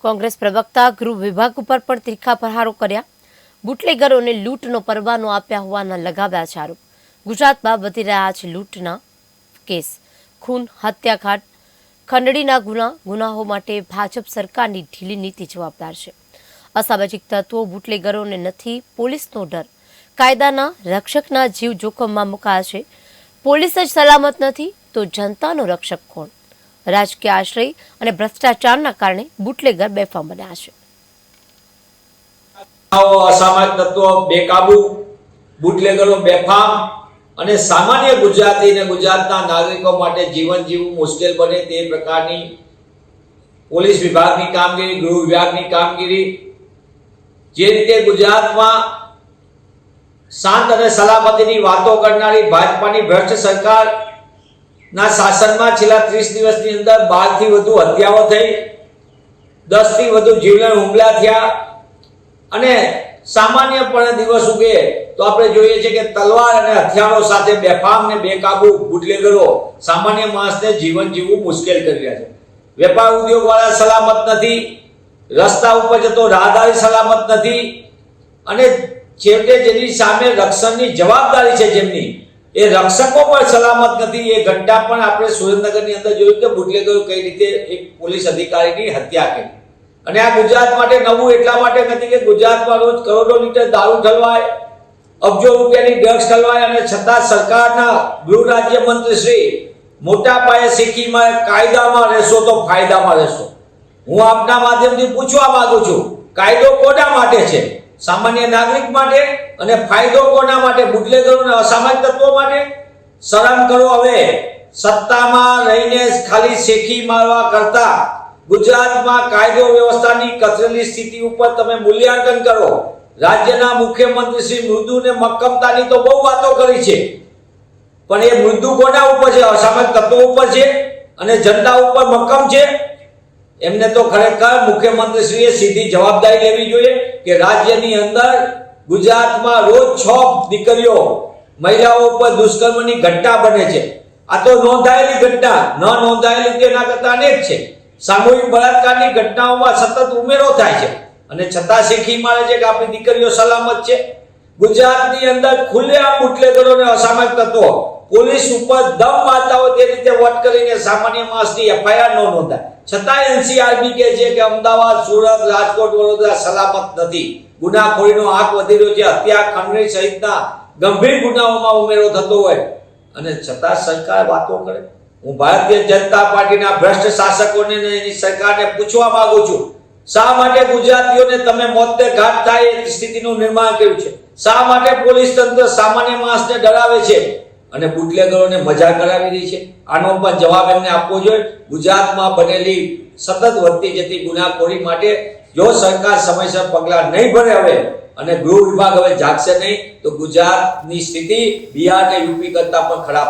કોંગ્રેસ પ્રવક્તા ગૃહ વિભાગ ઉપર પણ તીખા પ્રહારો કર્યા. બુટલેગરોને લૂંટનો પરવાનો આપ્યા હોવાના લગાવ્યા છે આરોપ. ગુજરાતમાં વધી રહ્યા છે લૂંટના કેસ. ખૂન, હત્યાકાંડ, ખંડણીના ગુનાહો માટે ભાજપ સરકારની ઢીલી નીતિ જવાબદાર છે. અસામાજિક તત્વો બુટલેગરોને નથી પોલીસનો ડર. કાયદાના રક્ષકના જીવ જોખમમાં મુકાયા છે. પોલીસ જ સલામત નથી તો જનતાનો રક્ષક કોણ? રાજકીય આશ્રય અને ભ્રષ્ટાચારના કારણે બુટલેગર બેફામ બન્યા છે. અસામાજિક તત્વો બેકાબુ, બુટલેગરો બેફામ અને સામાન્ય ગુજરાતી અને ગુજરાતના નાગરિકો માટે જીવન જીવવું મુશ્કેલ બને તે પ્રકારની પોલીસ વિભાગની કામગીરી, ગૃહ વિભાગની કામગીરી, જે રીતે ગુજરાતમાં શાંત અને સલામતીની વાતો કરનારી ભાજપાની ભ્રષ્ટ સરકારના શાસનમાં છેલ્લા 30 દિવસની અંદર 12 થી વધુ હત્યાઓ થઈ, 10 થી વધુ જીવલેણ હુમલા થયા અને સામાન્યપણે દિવસ ઉગે તો આપણે જોઈએ છે કે તલવાર અને હથિયારો સાથે બેફામ ને બેકાબુ બુટલેગરો સામાન્ય માણસને જીવન જીવવું મુશ્કેલ કરી રહ્યા છે. વેપાર ઉદ્યોગ વાળા સલામત નથી, રસ્તા ઉપર જતો રાહદારી સલામત નથી અને છેવટે જેની સામે રક્ષણની જવાબદારી છે જેમની, એ રક્ષકો પણ સલામત નથી. એ ઘટના પણ આપણે સુરેન્દ્રનગરની અંદર જોયું કે બુટલેગરો કઈ રીતે એક પોલીસ અધિકારીની હત્યા કરી. અને આ ગુજરાત માટે નવું એટલા માટે નથી કે ગુજરાતમાં રોજ કરોડો લીટર દારૂ ઠલવાય, અબજો રૂપિયાની ડ્રગ્સ ઠલવાય અને છતાં સરકારના ગૃહ રાજ્ય મંત્રી શ્રી મોટા પાયે શીખીમાં કાયદામાં રહેશો તો ફાયદામાં રહેશો. હું આપના માધ્યમથી પૂછવા માંગુ છું, કાયદો કોના માટે છે? સામાન્ય નાગરિક માટે. અને ફાયદો કોના માટે? બુટલેગરો અને અસામાજિક તત્વો માટે. શરમ કરો. હવે સત્તામાં રહીને ખાલી શેખી મારવા કરતા ગુજરાતમાં કાયદો વ્યવસ્થાની કથળેલી સ્થિતિ ઉપર તમે મૂલ્યાંકન કરો. રાજ્યના મુખ્યમંત્રી શ્રી મૃદુ ને મક્કમતાની તો બહુ વાતો કરી છે, પણ એ મૃદુ કોના ઉપર છે? અસામાજિક તત્વો ઉપર છે અને જનતા ઉપર મક્કમ છે. એમને તો ખરેખર મુખ્યમંત્રીશ્રીએ સીધી જવાબદારી લેવી જોઈએ કે રાજ્યની અંદર ગુજરાતમાં રોજ 6 દીકરીઓ, મહિલાઓ ઉપર દુષ્કર્મની ઘટના બને છે. આ તો નોંધાયેલી ઘટના, ન નોંધાયેલી તેના કરતા અનેક છે. સામૂહિક બળાત્કારની ઘટનાઓમાં સતત ઉમેરો થાય છે અને છતાં શીખી મારે છે કે આપણી દીકરીઓ સલામત છે. ગુજરાતની અંદર ખુલ્લેઆમ બુટલેગરો અને અસામાજિક તત્વો પોલીસ ઉપર દમ મારતા હોય તે રીતે વટ કરીને સામાન્ય માણસની એફઆઈઆર ન નોંધાય. છતાં એનસીઆરબી કહે છે કે અમદાવાદ, સુરત, રાજકોટ, વડોદરા સલામત નથી. ગુનાખોરીનો આંક વધી રહ્યો છે. હત્યા, ખંડણી સહિતના ગંભીર ગુનાઓમાં ઉમેરો થતો હોય અને છતાં સરકાર વાતો કરે. હું ભારતીય જનતા પાર્ટીના ભ્રષ્ટ શાસકોને એની સરકારને પૂછવા માંગુ છું, શા માટે ગુજરાતીઓને તમે મોતને ઘાટ થાય એ સ્થિતિનું નિર્માણ કર્યું છે? શા માટે પોલીસ તંત્ર સામાન્ય માણસને ડરાવે છે અને બુટલેગરોને મજા કરાવી રહી છે? આનો પણ જવાબ એમને આપવો જોઈએ. ગુજરાતમાં બનેલી સતત વધતી જતી ગુનાખોરી માટે જો સરકાર સમયસર પગલાં નહીં ભરે હવે અને ગૃહ વિભાગ હવે જાગશે નહીં તો ગુજરાતની સ્થિતિ બિહાર અને યુપી કરતા પણ ખરાબ